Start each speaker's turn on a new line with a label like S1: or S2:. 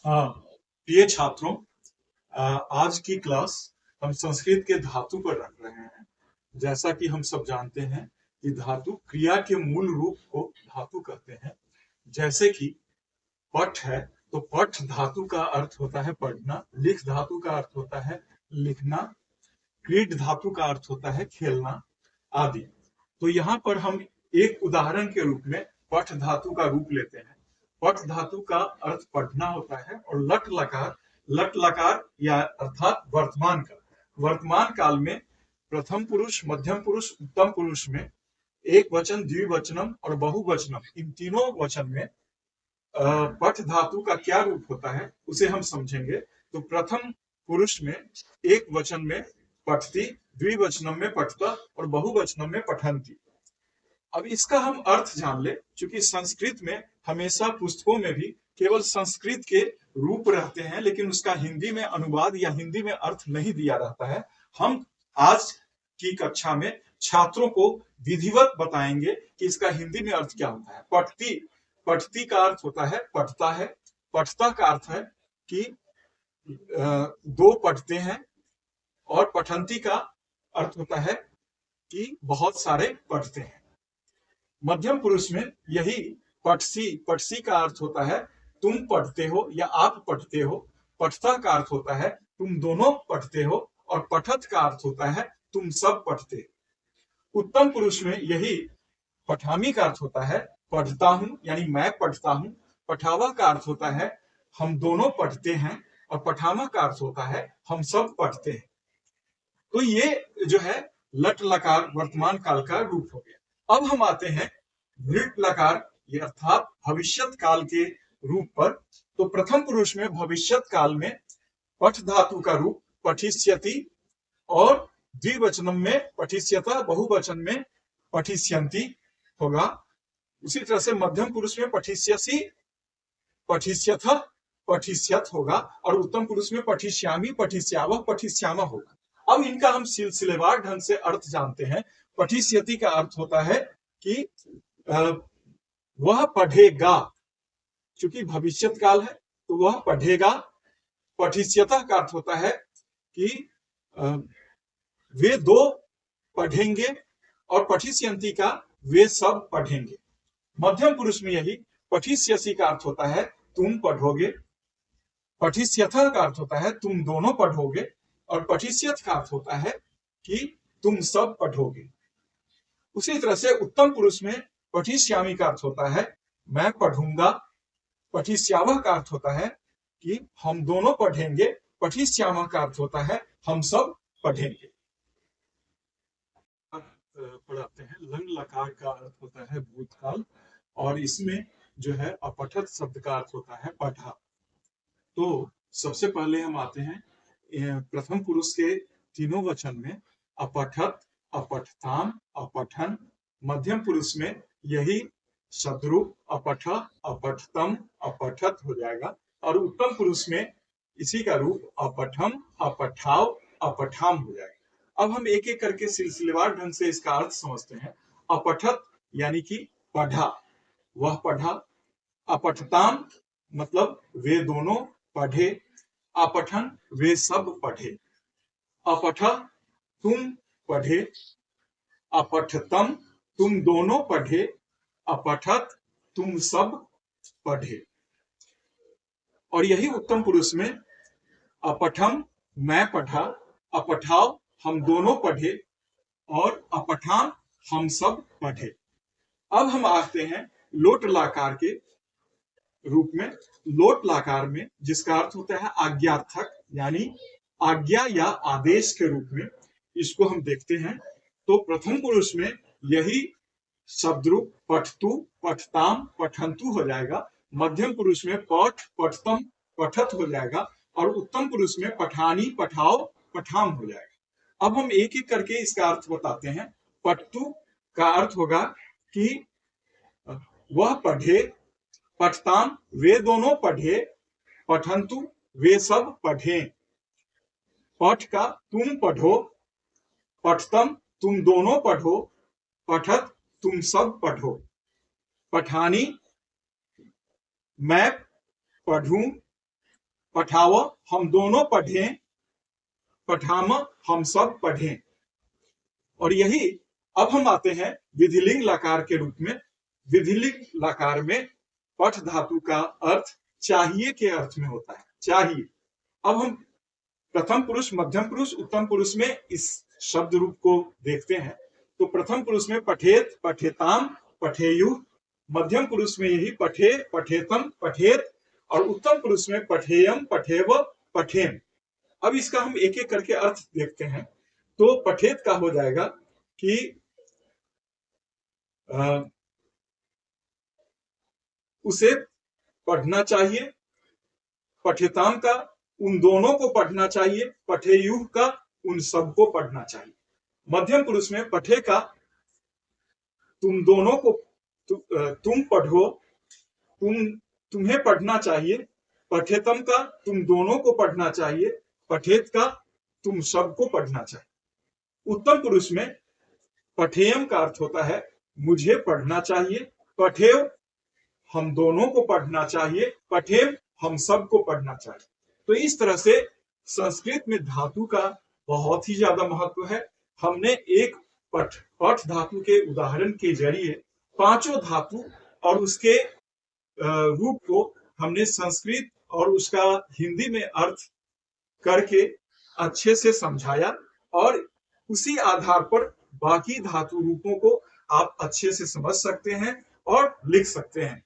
S1: हाँ, प्रिय छात्रों, आज की क्लास हम संस्कृत के धातु पर रख रहे हैं। जैसा कि हम सब जानते हैं कि धातु क्रिया के मूल रूप को धातु कहते हैं। जैसे कि पठ है, तो पठ धातु का अर्थ होता है पढ़ना, लिख धातु का अर्थ होता है लिखना, क्रीड धातु का अर्थ होता है खेलना आदि। तो यहाँ पर हम एक उदाहरण के रूप में पठ धातु का रूप लेते हैं। पठ धातु का अर्थ पढ़ना होता है और लट लकार या अर्थात वर्तमान काल में प्रथम पुरुष, मध्यम पुरुष, उत्तम पुरुष में एक वचन, द्विवचनम और बहुवचनम, इन तीनों वचन में पठ धातु का क्या रूप होता है उसे हम समझेंगे। तो प्रथम पुरुष में एक वचन में पठती, द्विवचनम में पठता और बहुवचनम में पठंती। अब इसका हम अर्थ जान ले, क्योंकि संस्कृत में हमेशा पुस्तकों में भी केवल संस्कृत के रूप रहते हैं, लेकिन उसका हिंदी में अनुवाद या हिंदी में अर्थ नहीं दिया रहता है। हम आज की कक्षा में छात्रों को विधिवत बताएंगे कि इसका हिंदी में अर्थ क्या होता है। पठती, पठती का अर्थ होता है पढ़ता है। पठता का अर्थ है कि दो पढ़ते हैं, और पठंती का अर्थ होता है कि बहुत सारे पढ़ते हैं। मध्यम पुरुष में यही पठसी, पठसी का अर्थ होता है तुम पढ़ते हो या आप पढ़ते हो। पठता का अर्थ होता है तुम दोनों पढ़ते हो, और पठत का अर्थ होता है तुम सब पढ़ते हो। उत्तम पुरुष में यही पठामी का अर्थ होता है पढ़ता हूं, यानी मैं पढ़ता हूं। पठावा का अर्थ होता है हम दोनों पढ़ते हैं, और पठामा का अर्थ होता है हम सब पढ़ते हैं। तो ये जो है लट लकार वर्तमान काल का रूप हो गया। अब हम आते हैं वृट लकार, ये अर्थात भविष्यत काल के रूप पर। तो प्रथम पुरुष में भविष्यत काल में पठ धातु का रूप पठिष्यति, और द्विवचनम में पठिष्यता, बहुवचन में पठिष्यन्ति होगा। उसी तरह से मध्यम पुरुष में पठिष्यसि, पठिष्यथ, पठिष्यथ होगा, और उत्तम पुरुष में पठिष्यामि, पठिष्यावः, पठिष्यामा होगा। अब इनका हम सिलसिलेवार ढंग से अर्थ जानते हैं। पठिष्यति का अर्थ होता है कि वह पढ़ेगा, क्योंकि भविष्यत काल है तो वह पढ़ेगा। पठिष्यता का अर्थ होता है कि वे दो पढ़ेंगे, और पठिष्यन्ति का वे सब पढ़ेंगे। मध्यम पुरुष में यही पठिष्यसि का अर्थ होता है तुम पढ़ोगे। पठिष्यथा का अर्थ होता है तुम दोनों पढ़ोगे, और पठिष्यथ का अर्थ होता है कि तुम सब पढ़ोगे। उसी तरह से उत्तम पुरुष में पठिष्यामि का अर्थ होता है मैं पढ़ूंगा। पठिष्यावः का अर्थ होता है कि हम दोनों पढ़ेंगे। पठिष्यामा का अर्थ होता है हम सब पढ़ेंगे। पढ़ाते हैं। लंग लकार का अर्थ होता है भूतकाल, और इसमें जो है अपठत शब्द का अर्थ होता है पढ़ा। तो सबसे पहले हम आते हैं प्रथम पुरुष के तीनों वचन में अपठत, अपठताम, अपठन। मध्यम पुरुष में यही शब्दरूप अपठ, अपठतम, अपठत हो जाएगा, और उत्तम पुरुष में इसी का रूप अपठम, अपठाव, अपठाम हो जाएगा। अब हम एक एक करके सिलसिलेवार ढंग से इसका अर्थ समझते हैं। अपठत यानी कि पढ़ा, वह पढ़ा। अपठताम मतलब वे दोनों पढ़े। अपठन वे सब पढ़े। अपठ तुम पढ़े। अपठतम तुम दोनों पढ़े। अपठत तुम सब पढ़े। और यही उत्तम पुरुष में अपठम मैं पढ़ा, अपठाव हम दोनों पढ़े, और अपठाम हम सब पढ़े। अब हम आते हैं लोट लाकार के रूप में। लोट लाकार में जिसका अर्थ होता है आज्ञार्थक, यानी आज्ञा या आदेश के रूप में, इसको हम देखते हैं। तो प्रथम पुरुष में यही शब्द रूप पठतु, पठताम, पठंतु हो जाएगा। मध्यम पुरुष में पठ, पठतम, पठत हो जाएगा, और उत्तम पुरुष में पठानी, पठाओ, पठाम हो जाएगा। अब हम एक एक करके इसका अर्थ बताते हैं। पठतु का अर्थ होगा कि वह पढ़े। पठताम वे दोनों पढ़े। पठंतु वे सब पढ़े। पठ का तुम पढ़ो। पठतम तुम दोनों पढ़ो। पठत तुम सब पढ़ो। पठानी मैं पढ़ूं। पठाव हम दोनों पढ़ें, पठाम हम सब पढ़ें। और यही अब हम आते हैं विधिलिंग लकार के रूप में। विधिलिंग लकार में पठ धातु का अर्थ चाहिए के अर्थ में होता है, चाहिए। अब हम प्रथम पुरुष, मध्यम पुरुष, उत्तम पुरुष में इस शब्द रूप को देखते हैं। तो प्रथम पुरुष में पठेत, पठेताम, पठेयु, मध्यम पुरुष में यही पठे, पठेतम, पठेत, और उत्तम पुरुष में पठेयम, पठेव, पठेम। अब इसका हम एक एक करके अर्थ देखते हैं। तो पठेत का हो जाएगा कि उसे पढ़ना चाहिए, पठेताम का उन दोनों को पढ़ना चाहिए, पठेयु का उन सबको पढ़ना चाहिए। मध्यम पुरुष में पठे का तुम दोनों को तुम पढ़ो, तुम्हें पढ़ना चाहिए, पठेतम का तुम दोनों को पढ़ना चाहिए, पठेत का तुम सबको पढ़ना चाहिए। उत्तम पुरुष में पठेयम का अर्थ होता है मुझे पढ़ना चाहिए, पठेव हम दोनों को पढ़ना चाहिए, पठेव हम सबको पढ़ना चाहिए। तो इस तरह से संस्कृत में धातु का बहुत ही ज्यादा महत्व है। हमने एक पठ धातु के उदाहरण के जरिए पांचों धातु और उसके रूप को हमने संस्कृत और उसका हिंदी में अर्थ करके अच्छे से समझाया, और उसी आधार पर बाकी धातु रूपों को आप अच्छे से समझ सकते हैं और लिख सकते हैं।